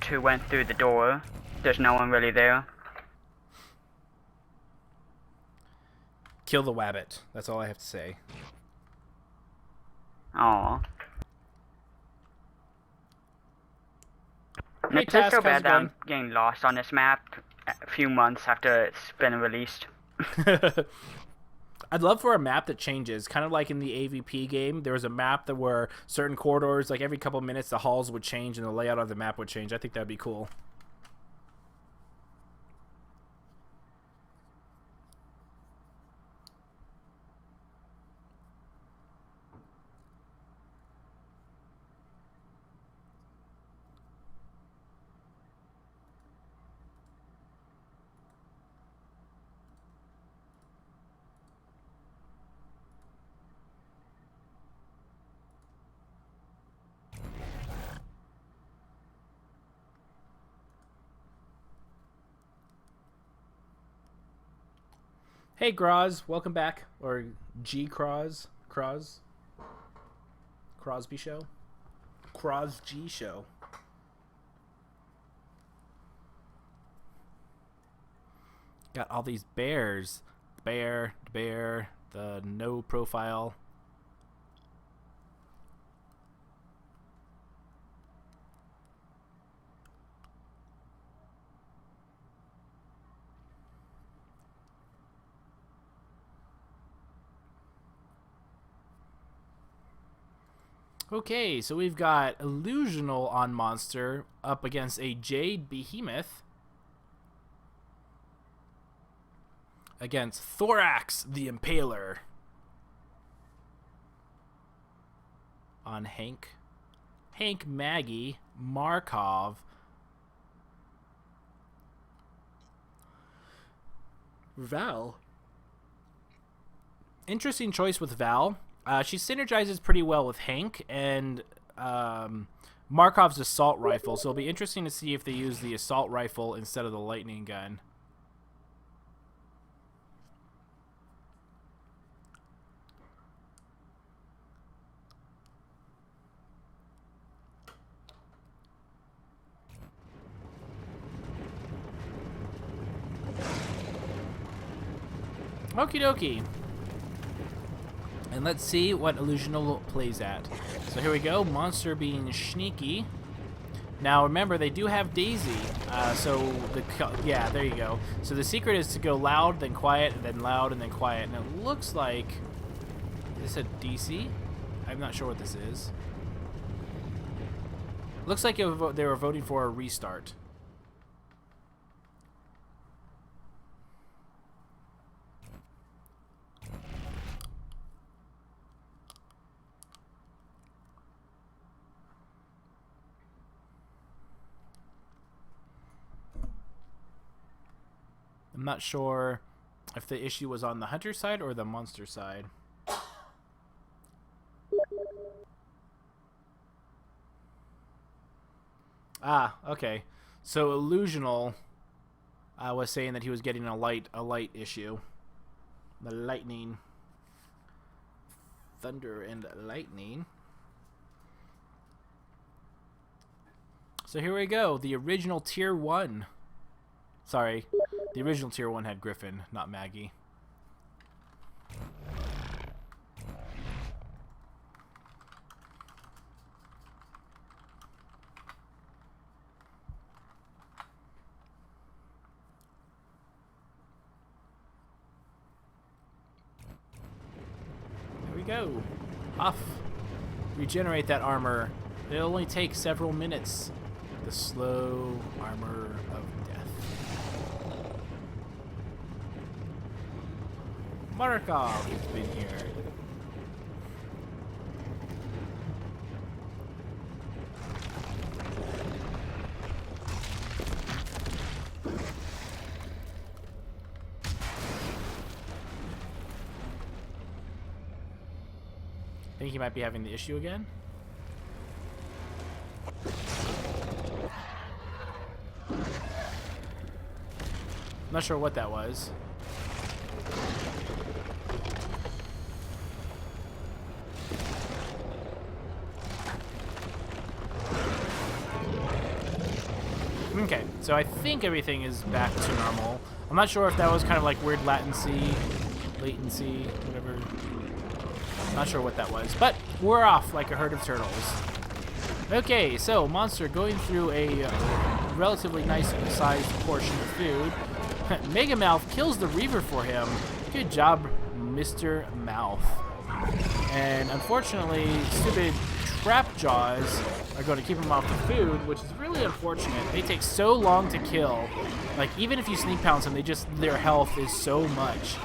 who went through the door. There's no one really there. Kill the wabbit. That's all I have to say. Aww. Hey, It's just Task, so how's bad it that going? I'm getting lost on this map a few months after it's been released. I'd love for a map that changes, kind of like in the AVP game. There was a map that were certain corridors, like every couple minutes the halls would change and the layout of the map would change. I think that'd be cool. Hey, Groz, welcome back. Or G. Crosby Show? Cros G Show. Got all these bears. Bear, the no profile. Okay, so we've got Illusional on Monster up against a Jade Behemoth against Thorax the Impaler on Hank, Maggie, Markov, Val. Interesting choice with Val. She synergizes pretty well with Hank and Markov's assault rifle, so it'll be interesting to see if they use the assault rifle instead of the lightning gun. Okie dokie. And let's see what Illusional plays at. So here we go, Monster being sneaky. Now remember, they do have Daisy, yeah, there you go. So the secret is to go loud, then quiet, and then loud, and then quiet. And it looks like, is this a DC? I'm not sure what this is. Looks like they were voting for a restart. I'm not sure if the issue was on the hunter side or the monster side. Ah, okay. So Illusional was saying that he was getting a light issue. The lightning. Thunder and lightning. So here we go. The original Tier 1. Sorry. The original Tier 1 had Griffin, not Maggie. There we go. Huff. Regenerate that armor. It'll only take several minutes. The slow armor of death. Markov has been here. Think he might be having the issue again? Not sure what that was. Okay, so I think everything is back to normal. I'm not sure if that was kind of like weird latency, whatever. Not sure what that was, but we're off like a herd of turtles. Okay, so monster going through a relatively nice sized portion of food. Mega Mouth kills the Reaver for him. Good job, Mr. Mouth. And unfortunately, stupid Trap Jaws are going to keep him off the food, which is really unfortunate. They take so long to kill. Like, even if you sneak pounce them, their health is so much.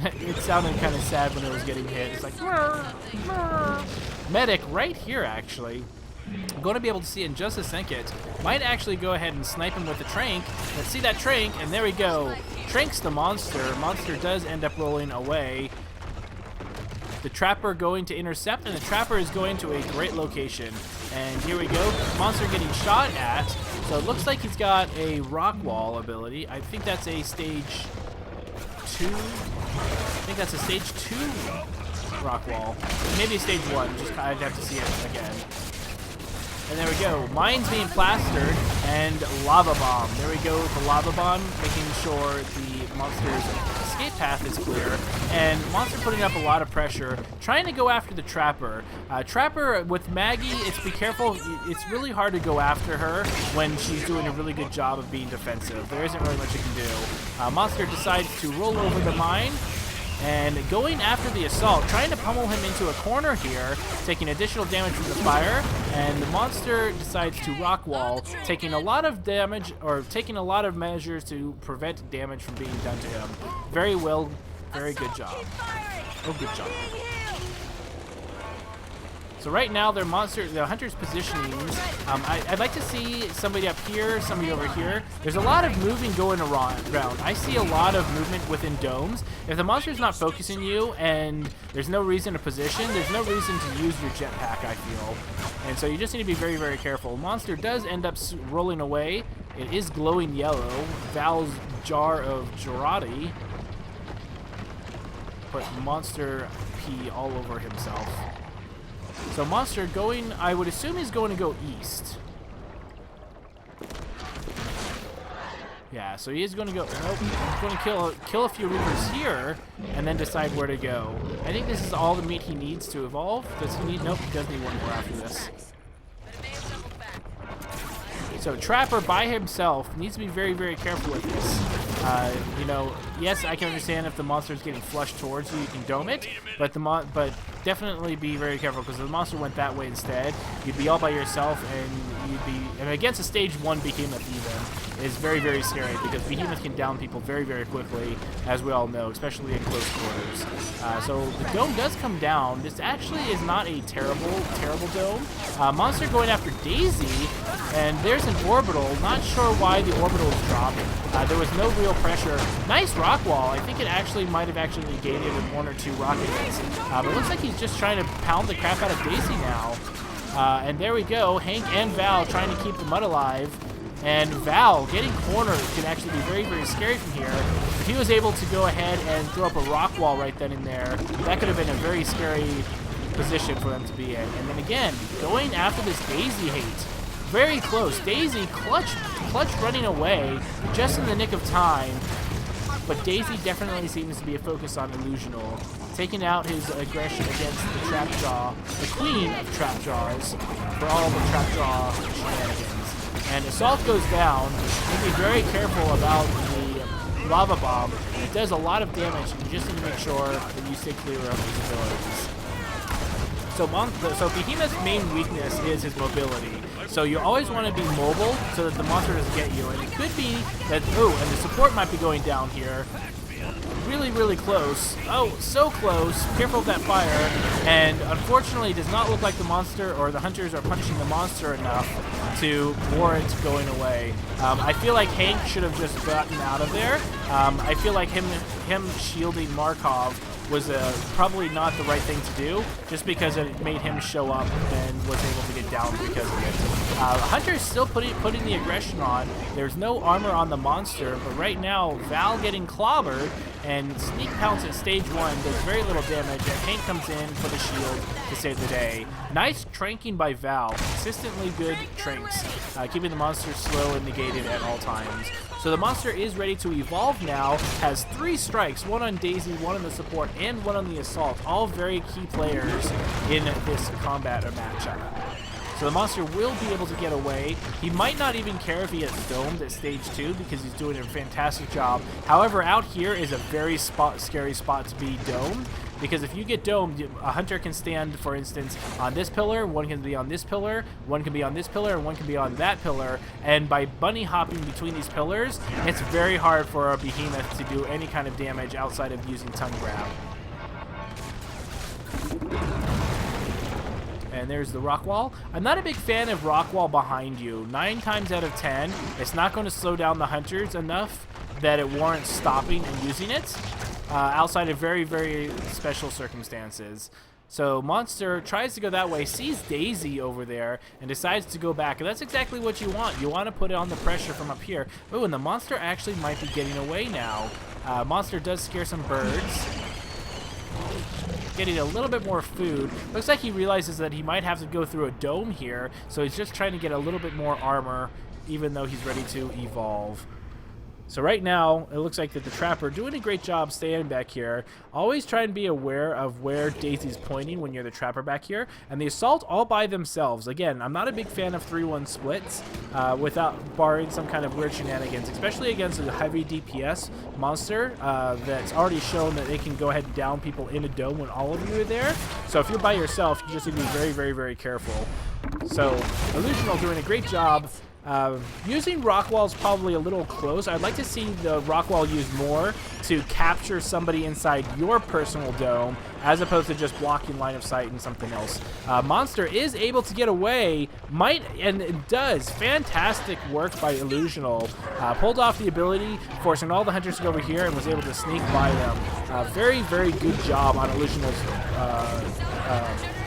It sounded kind of sad when it was getting hit. It's like, "Murr, murr." Medic right here, actually. I'm going to be able to see it in just a second. Might actually go ahead and snipe him with the Trank. Let's see that Trank, and there we go. Tranks the monster. Monster does end up rolling away. The Trapper going to intercept, and the Trapper is going to a great location. And here we go. Monster getting shot at. So it looks like he's got a rock wall ability. I think that's a stage 2. I think that's a stage 2 rock wall. Maybe stage 1. Just I'd have to see it again. And there we go. Mines being plastered and lava bomb. There we go with the lava bomb, making sure the monster's escape path is clear. And monster putting up a lot of pressure, trying to go after the Trapper. Trapper with Maggie, be careful. It's really hard to go after her when she's doing a really good job of being defensive. There isn't really much you can do. Monster decides to roll over the mine. And going after the assault, trying to pummel him into a corner here, taking additional damage from the fire, and the monster decides to rock wall, taking a lot of damage, or taking a lot of measures to prevent damage from being done to him. Very well, very good job. Oh, good job. So right now, the hunter's positionings, I'd like to see somebody up here, somebody over here. There's a lot of moving going around. I see a lot of movement within domes. If the monster's not focusing you and there's no reason to position, there's no reason to use your jetpack, I feel. And so you just need to be very, very careful. Monster does end up rolling away. It is glowing yellow. Val's jar of Girardi put monster pee all over himself. So monster going, I would assume he's going to go east. Yeah, so he is going to go, nope, he's going to kill a few Reapers here, and then decide where to go. I think this is all the meat he needs to evolve. Does he need, nope, he does need one more after this. So Trapper by himself needs to be very, very careful with this. You know, yes, I can understand if the monster is getting flushed towards you, you can dome it, but definitely be very careful, because if the monster went that way instead, you'd be all by yourself, and you'd be, and against a stage 1 Behemoth even, is very, very scary, because Behemoth can down people very, very quickly, as we all know, especially in close quarters. So the dome does come down. This actually is not a terrible, terrible dome. Monster going after Daisy, and there's an orbital. Not sure why the orbital is dropped. There was no real pressure. Nice rock wall. I think it actually might have actually negated 1 or 2 rocket hits. But it looks like he's just trying to pound the crap out of Daisy now. And there we go. Hank and Val trying to keep the mud alive. And Val getting cornered can actually be very, very scary from here. If he was able to go ahead and throw up a rock wall right then and there, that could have been a very scary position for them to be in. And then again, going after this Daisy hate. Very close. Daisy clutch running away just in the nick of time. But Daisy definitely seems to be a focus on Illusional, taking out his aggression against the Trapjaw, the queen of Trapjaws, for all the Trapjaw shenanigans. And Assault goes down. You need to be very careful about the Lava Bomb. It does a lot of damage, and you just need to make sure that you stay clear of his abilities. So Behemoth's main weakness is his mobility. So you always want to be mobile so that the monster doesn't get you. And it could be that, oh, and the support might be going down here. Really, really close. Oh, so close. Careful of that fire. And unfortunately, it does not look like the monster or the hunters are punishing the monster enough to warrant going away. I feel like Hank should have just gotten out of there. I feel like him shielding Markov was probably not the right thing to do, just because it made him show up and was able to get down because of it. Hunter's still putting the aggression on. There's no armor on the monster, but right now Val getting clobbered, and Sneak Pounce at stage 1 does very little damage, and Hank comes in for the shield to save the day. Nice tranking by Val, consistently good tranks, keeping the monster slow and negated at all times. So the monster is ready to evolve now, has 3 strikes, 1 on Daisy, 1 on the support, and 1 on the assault, all very key players in this combat or matchup. So the monster will be able to get away. He might not even care if he gets domed at stage 2 because he's doing a fantastic job. However, out here is a very scary spot to be domed, because if you get domed, a hunter can stand, for instance, on this pillar, 1 can be on this pillar, 1 can be on this pillar, and 1 can be on that pillar. And by bunny hopping between these pillars, it's very hard for a behemoth to do any kind of damage outside of using tongue grab. And there's the rock wall. I'm not a big fan of rock wall behind you. 9 times out of 10, it's not going to slow down the hunters enough that it warrants stopping and using it, outside of very, very special circumstances. So Monster tries to go that way, sees Daisy over there, and decides to go back. And that's exactly what you want. You want to put it on the pressure from up here. Oh, and the monster actually might be getting away now. Monster does scare some birds, getting a little bit more food. Looks like he realizes that he might have to go through a dome here, so he's just trying to get a little bit more armor, even though he's ready to evolve. So right now, it looks like that the Trapper doing a great job staying back here. Always try and be aware of where Daisy's pointing when you're the Trapper back here. And the Assault all by themselves. Again, I'm not a big fan of 3-1 splits without barring some kind of weird shenanigans, especially against a heavy DPS monster that's already shown that they can go ahead and down people in a dome when all of you are there. So if you're by yourself, you just need to be very, very, very careful. So Illusional doing a great job. Using rock wall is probably a little close. I'd like to see the rock wall used more to capture somebody inside your personal dome, as opposed to just blocking line of sight and something else. Monster is able to get away, and it does. Fantastic work by Illusional. Pulled off the ability, forcing all the hunters to go over here, and was able to sneak by them. Very, very good job on Illusional's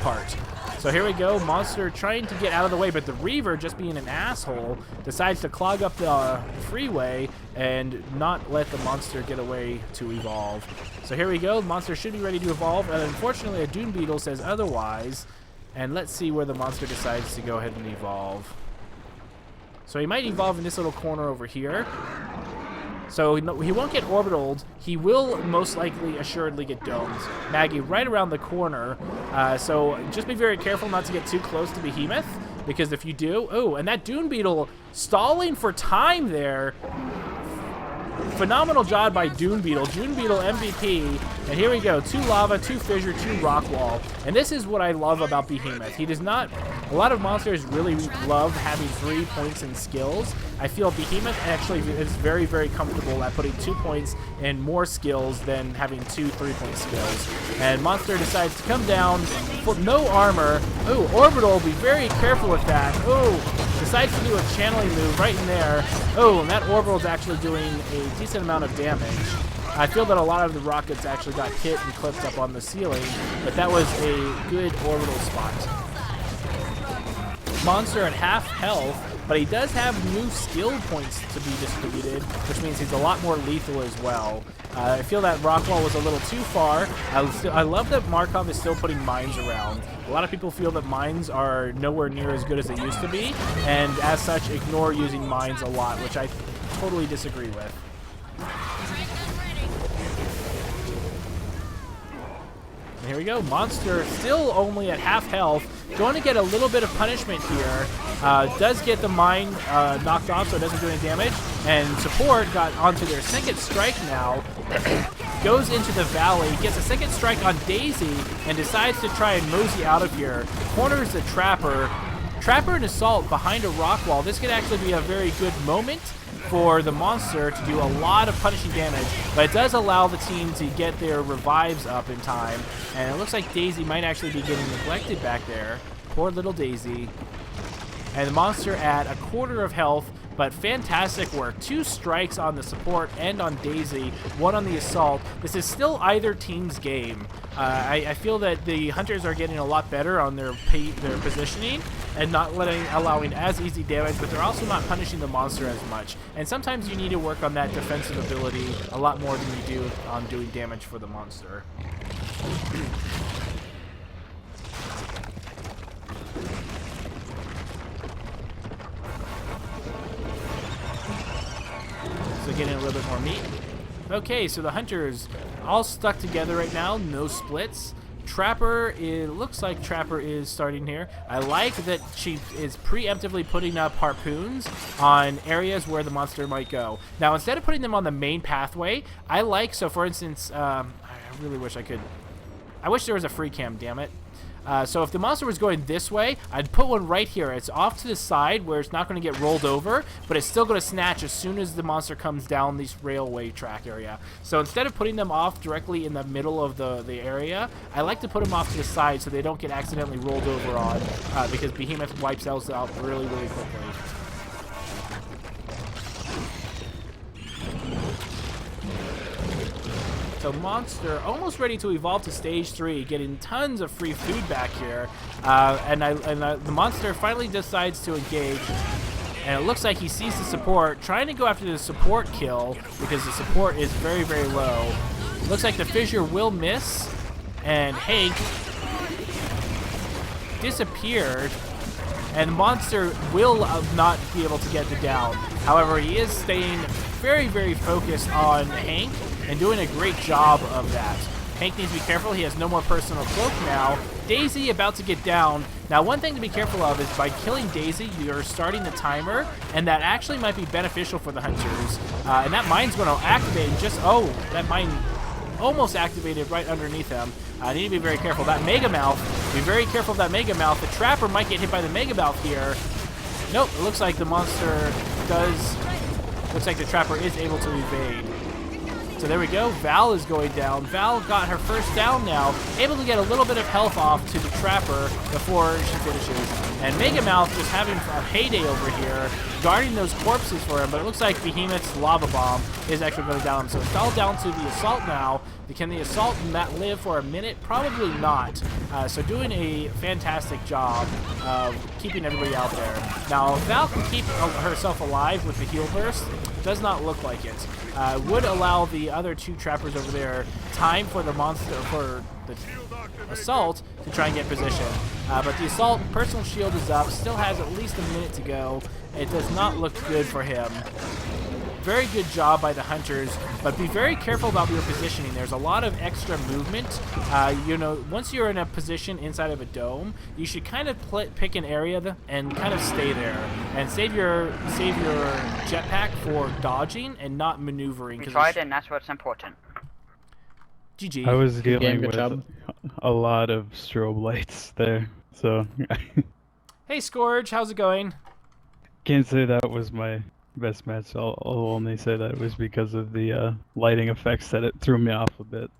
part. So here we go, Monster trying to get out of the way, but the Reaver, just being an asshole, decides to clog up the freeway and not let the Monster get away to evolve. So here we go, Monster should be ready to evolve, and unfortunately a Dune Beetle says otherwise. And let's see where the Monster decides to go ahead and evolve. So he might evolve in this little corner over here. So he won't get orbitaled. He will most likely assuredly get domed. Maggie right around the corner. So just be very careful not to get too close to Behemoth, because if you do... Oh, and that Dune Beetle stalling for time there. Phenomenal job by Dune Beetle. Dune Beetle MVP. And here we go. 2 lava, 2 fissure, 2 rock wall. And this is what I love about Behemoth. He does not... A lot of monsters really love having 3 points in skills. I feel Behemoth actually is very, very comfortable at putting 2 points in more skills than having 2 3-point skills. And Monster decides to come down, put no armor. Oh, Orbital, be very careful with that. Oh, decides to do a channeling move right in there. Oh, and that Orbital is actually doing a decent amount of damage. I feel that a lot of the rockets actually got hit and clipped up on the ceiling, but that was a good orbital spot. Monster at half health, but he does have new skill points to be distributed, which means he's a lot more lethal as well. I feel that Rockwall was a little too far. I love that Markov is still putting mines around. A lot of people feel that mines are nowhere near as good as they used to be, and as such ignore using mines a lot, which I totally disagree with. And here we go, Monster still only at half health, going to get a little bit of punishment here. Does get the mine knocked off, so it doesn't do any damage. And Support got onto their second strike now. Goes into the valley, gets a second strike on Daisy, and decides to try and mosey out of here. Corners the Trapper. Trapper and Assault behind a rock wall. This could actually be a very good moment for the Monster to do a lot of punishing damage, but it does allow the team to get their revives up in time. And it looks like Daisy might actually be getting neglected back there. Poor little Daisy. And the Monster at a quarter of health, but fantastic work. 2 strikes on the Support and on Daisy, 1 on the Assault. This is still either team's game. I feel that the Hunters are getting a lot better on their positioning, and not allowing as easy damage, but they're also not punishing the monster as much. And sometimes you need to work on that defensive ability a lot more than you do on doing damage for the monster. So getting a little bit more meat. Okay, so the hunters all stuck together right now, no splits. Trapper, it looks like Trapper is starting here. I like that she is preemptively putting up harpoons on areas where the monster might go. Now, instead of putting them on the main pathway, I like, so for instance, I really wish I could, I wish there was a free cam, damn it. So if the monster was going this way, I'd put one right here. It's off to the side where it's not going to get rolled over, but it's still going to snatch as soon as the monster comes down this railway track area. So instead of putting them off directly in the middle of the area, I like to put them off to the side so they don't get accidentally rolled over on, because Behemoth wipes those out really, really quickly. So monster almost ready to evolve to stage 3, getting tons of free food back here, and the monster finally decides to engage, and it looks like he sees the support, trying to go after the support kill because the support is very, very low. Looks like the fissure will miss, and Hank disappeared, and the monster will not be able to get the down. However, he is staying very, very focused on Hank and doing a great job of that. Hank needs to be careful. He has no more personal cloak now. Daisy about to get down. Now, one thing to be careful of is by killing Daisy, you're starting the timer, and that actually might be beneficial for the hunters. And that mine's going to activate and just, oh, that mine almost activated right underneath him. I need to be very careful. That Mega Mouth, be very careful of that Mega Mouth. The Trapper might get hit by the Mega Mouth here. Nope, it looks like the monster does, looks like the Trapper is able to evade. So there we go, Val is going down. Val got her first down now, able to get a little bit of health off to the Trapper before she finishes. And Mega Mouth just having a heyday over here, guarding those corpses for him, but it looks like Behemoth's Lava Bomb is actually going down. So it's all down to the Assault now. Can the Assault live for a minute? Probably not. So doing a fantastic job of keeping everybody out there. Now, if Val can keep herself alive with the Heal Burst, does not look like it. Would allow the other two Trappers over there time for the monster, for the Assault to try and get position. But the Assault personal shield is up, still has at least a minute to go. It does not look good for him. Very good job by the hunters, but be very careful about your positioning. There's a lot of extra movement. You know, once you're in a position inside of a dome, you should kind of pick an area and kind of stay there, and save your jetpack for dodging and not maneuvering. We tried, and that's what's important. GG. I was dealing with a lot of strobe lights there, so. Hey Scourge, how's it going? Can't say that was my best match. I'll only say that it was because of the lighting effects that it threw me off a bit.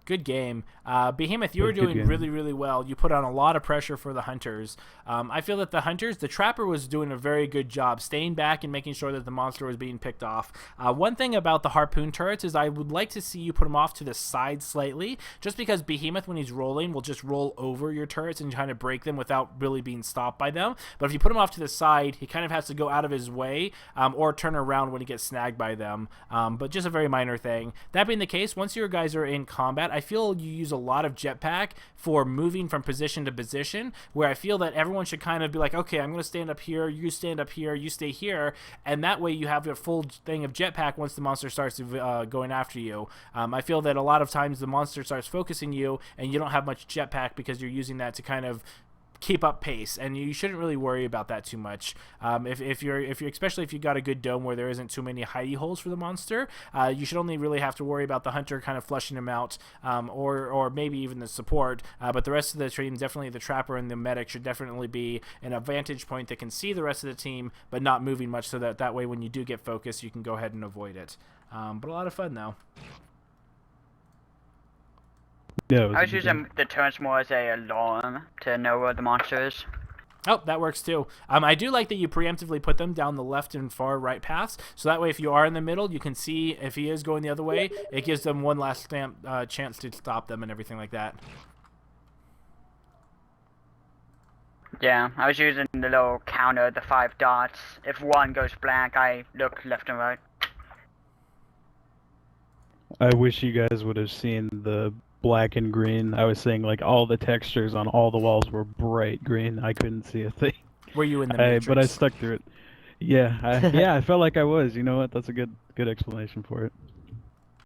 Good game. Behemoth, you were doing really, really well. You put on a lot of pressure for the hunters. I feel that the hunters, the Trapper was doing a very good job staying back and making sure that the monster was being picked off. One thing about the harpoon turrets is I would like to see you put them off to the side slightly, just because Behemoth, when he's rolling, will just roll over your turrets and kind of break them without really being stopped by them. But if you put him off to the side, he kind of has to go out of his way or turn around when he gets snagged by them. But just a very minor thing. That being the case, once your guys are in combat, I feel you use a lot of jetpack for moving from position to position, where I feel that everyone should kind of be like, okay, I'm going to stand up here, you stand up here, you stay here, and that way you have a full thing of jetpack once the monster starts going after you. I feel that a lot of times the monster starts focusing you, and you don't have much jetpack because you're using that to kind of keep up pace, and you shouldn't really worry about that too much. If you're especially if you got a good dome where there isn't too many hidey holes for the monster, you should only really have to worry about the hunter kind of flushing him out, or maybe even the support. But the rest of the team, definitely the Trapper and the medic, should definitely be an vantage point that can see the rest of the team, but not moving much, so that way when you do get focused, you can go ahead and avoid it. But a lot of fun though. Yeah, I was using the turns more as a alarm to know where the monster is. Oh, that works too. I do like that you preemptively put them down the left and far right paths, so that way if you are in the middle, you can see if he is going the other way. It gives them one last chance to stop them and everything like that. Yeah, I was using the little counter, the 5 dots. If one goes blank, I look left and right. I wish you guys would have seen the black and green. I was saying like all the textures on all the walls were bright green. I couldn't see a thing. Were you in the Matrix? But I stuck through it. Yeah, I felt like I was. You know what? That's a good explanation for it.